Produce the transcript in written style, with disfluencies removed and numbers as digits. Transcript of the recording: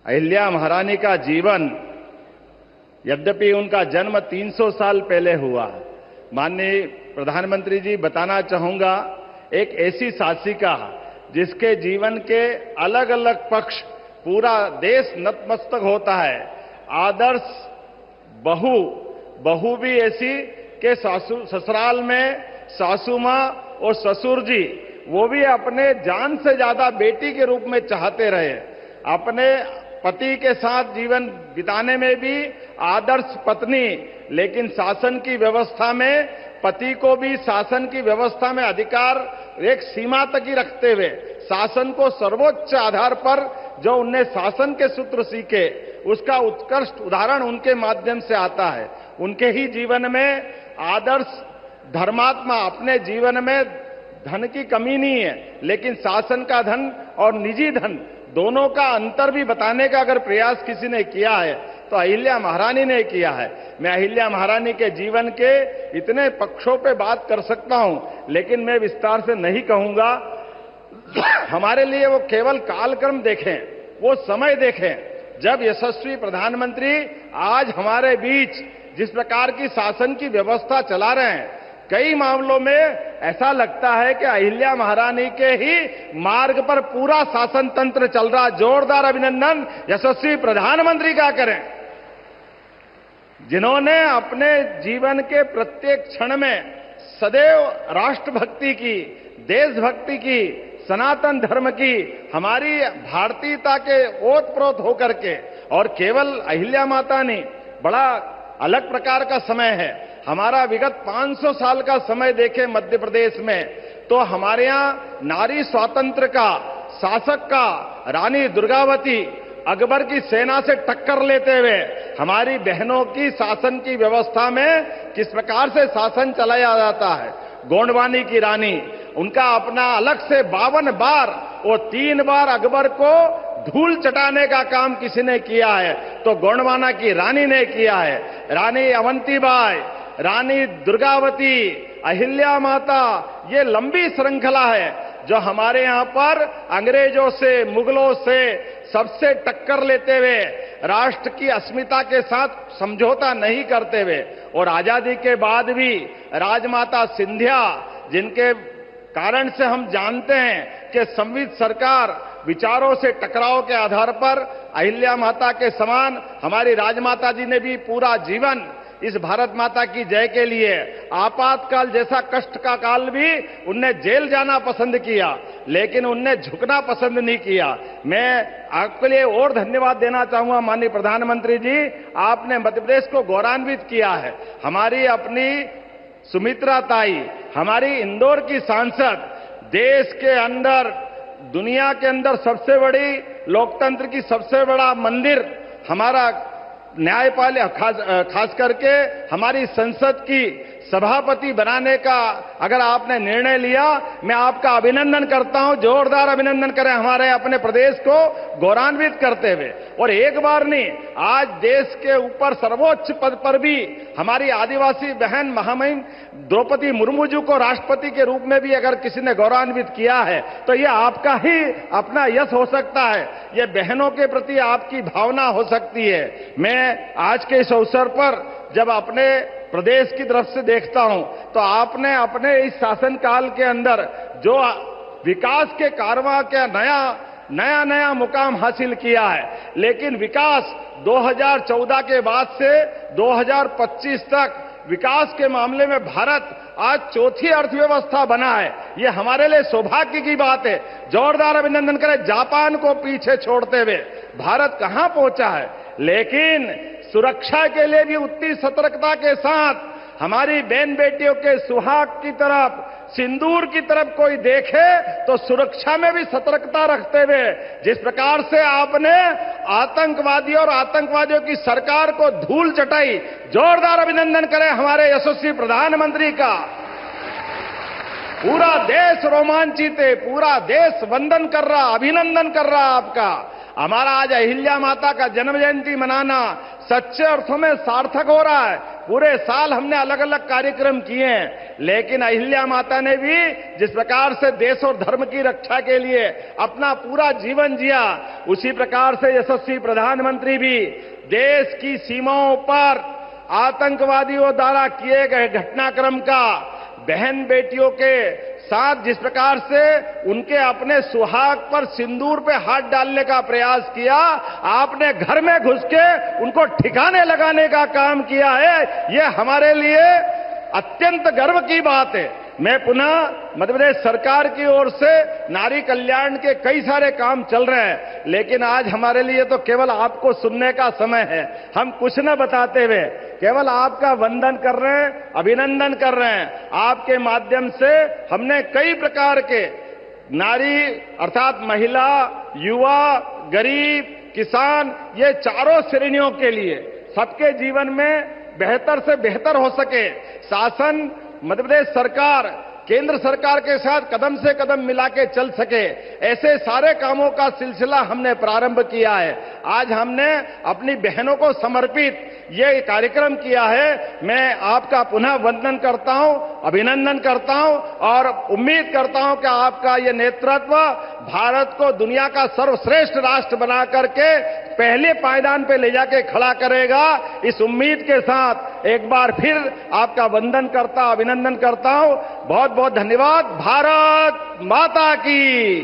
अहिल्या महारानी का जीवन, यद्यपि उनका जन्म 300 साल पहले हुआ, माननीय प्रधानमंत्री जी बताना चाहूंगा, एक ऐसी शासिका जिसके जीवन के अलग अलग पक्ष पूरा देश नतमस्तक होता है। आदर्श बहू भी ऐसी कि ससुराल में सासू मां और ससुर जी वो भी अपने जान से ज्यादा बेटी के रूप में चाहते रहे। अपने पति के साथ जीवन बिताने में भी आदर्श पत्नी, लेकिन शासन की व्यवस्था में पति को भी शासन की व्यवस्था में अधिकार एक सीमा तक ही रखते हुए शासन को सर्वोच्च आधार पर जो उनने शासन के सूत्र सीखे, उसका उत्कृष्ट उदाहरण उनके माध्यम से आता है। उनके ही जीवन में आदर्श धर्मात्मा, अपने जीवन में धन की कमी नहीं है, लेकिन शासन का धन और निजी धन दोनों का अंतर भी बताने का अगर प्रयास किसी ने किया है तो अहिल्या महारानी ने किया है। मैं अहिल्या महारानी के जीवन के इतने पक्षों पे बात कर सकता हूं, लेकिन मैं विस्तार से नहीं कहूंगा। हमारे लिए वो केवल कालक्रम देखें, वो समय देखें जब यशस्वी प्रधानमंत्री आज हमारे बीच जिस प्रकार की शासन की व्यवस्था चला रहे हैं, कई मामलों में ऐसा लगता है कि अहिल्या महारानी के ही मार्ग पर पूरा शासन तंत्र चल रहा। जोरदार अभिनंदन यशस्वी प्रधानमंत्री का करें, जिन्होंने अपने जीवन के प्रत्येक क्षण में सदैव राष्ट्रभक्ति की, देशभक्ति की, सनातन धर्म की, हमारी भारतीयता के ओतप्रोत होकर के, और केवल अहिल्या माता नहीं, बड़ा अलग प्रकार का समय है। हमारा विगत 500 साल का समय देखें मध्य प्रदेश में, तो हमारे यहां नारी स्वातंत्र का, शासक का, रानी दुर्गावती अकबर की सेना से टक्कर लेते हुए हमारी बहनों की शासन की व्यवस्था में किस प्रकार से शासन चलाया जाता है। गोंडवानी की रानी, उनका अपना अलग से 52 बार और 3 बार अकबर को धूल चटाने का काम किसी ने किया है तो गोंडवाना की रानी ने किया है। रानी अवंतीबाई, रानी दुर्गावती, अहिल्या माता, ये लंबी श्रृंखला है जो हमारे यहां पर अंग्रेजों से, मुगलों से सबसे टक्कर लेते हुए राष्ट्र की अस्मिता के साथ समझौता नहीं करते हुए, और आजादी के बाद भी राजमाता सिंधिया, जिनके कारण से हम जानते हैं कि संविध सरकार विचारों से टकराव के आधार पर अहिल्या माता के समान हमारी राजमाता जी ने भी पूरा जीवन इस भारत माता की जय के लिए, आपातकाल जैसा कष्ट का काल भी उनने जेल जाना पसंद किया, लेकिन उनने झुकना पसंद नहीं किया। मैं आपके लिए और धन्यवाद देना चाहूंगा माननीय प्रधानमंत्री जी, आपने मध्य प्रदेश को गौरवान्वित किया है। हमारी अपनी सुमित्रा ताई, हमारी इंदौर की सांसद, देश के अंदर, दुनिया के अंदर सबसे बड़ी लोकतंत्र की सबसे बड़ा मंदिर हमारा न्यायपालिका, खास करके हमारी संसद की सभापति बनाने का अगर आपने निर्णय लिया, मैं आपका अभिनंदन करता हूं। जोरदार अभिनंदन करें हमारे अपने प्रदेश को गौरवान्वित करते हुए। और एक बार नहीं, आज देश के ऊपर सर्वोच्च पद पर भी हमारी आदिवासी बहन महामहिम द्रौपदी मुर्मू जी को राष्ट्रपति के रूप में भी अगर किसी ने गौरवान्वित किया है तो यह आपका ही अपना यश हो सकता है, यह बहनों के प्रति आपकी भावना हो सकती है। मैं आज के इस अवसर पर जब अपने प्रदेश की तरफ से देखता हूं तो आपने अपने इस शासनकाल के अंदर जो विकास के कारवां का नया मुकाम हासिल किया है, लेकिन विकास 2014 के बाद से 2025 तक विकास के मामले में भारत आज चौथी अर्थव्यवस्था बना है। ये हमारे लिए सौभाग्य की बात है। जोरदार अभिनंदन करें। जापान को पीछे छोड़ते हुए भारत कहां पहुंचा है, लेकिन सुरक्षा के लिए भी उतनी सतर्कता के साथ हमारी बहन बेटियों के सुहाग की तरफ, सिंदूर की तरफ कोई देखे तो सुरक्षा में भी सतर्कता रखते हुए जिस प्रकार से आपने आतंकवादियों और आतंकवादियों की सरकार को धूल चटाई, जोरदार अभिनंदन करें हमारे यशस्वी प्रधानमंत्री का। पूरा देश रोमांचित है, पूरा देश वंदन कर रहा, अभिनंदन कर रहा आपका। हमारा आज अहिल्या माता का जन्म जयंती मनाना, सच्चे अर्थों में सार्थक हो रहा है। पूरे साल हमने अलग अलग कार्यक्रम किए हैं, लेकिन अहिल्या माता ने भी जिस प्रकार से देश और धर्म की रक्षा के लिए अपना पूरा जीवन जिया, उसी प्रकार से यशस्वी प्रधानमंत्री भी देश की सीमाओं पर आतंकवादियों द्वारा किए गए घटनाक्रम का बहन बेटियों के साथ जिस प्रकार से उनके अपने सुहाग पर सिंदूर पे हाथ डालने का प्रयास किया, आपने घर में घुस के उनको ठिकाने लगाने का काम किया है। ये हमारे लिए अत्यंत गर्व की बात है। मैं पुनः मध्य प्रदेश सरकार की ओर से नारी कल्याण के कई सारे काम चल रहे हैं, लेकिन आज हमारे लिए तो केवल आपको सुनने का समय है। हम कुछ न बताते हुए केवल आपका वंदन कर रहे हैं, अभिनंदन कर रहे हैं। आपके माध्यम से हमने कई प्रकार के नारी अर्थात महिला, युवा, गरीब, किसान, ये चारों श्रेणियों के लिए सबके जीवन में बेहतर से बेहतर हो सके, शासन मध्य प्रदेश सरकार केंद्र सरकार के साथ कदम से कदम मिला के चल सके, ऐसे सारे कामों का सिलसिला हमने प्रारंभ किया है। आज हमने अपनी बहनों को समर्पित ये कार्यक्रम किया है। मैं आपका पुनः वंदन करता हूं, अभिनंदन करता हूं और उम्मीद करता हूं कि आपका ये नेतृत्व भारत को दुनिया का सर्वश्रेष्ठ राष्ट्र बना करके पहले पायदान पे ले जाके खड़ा करेगा। इस उम्मीद के साथ एक बार फिर आपका वंदन करता, अभिनंदन करता हूं। बहुत बहुत धन्यवाद। भारत माता की।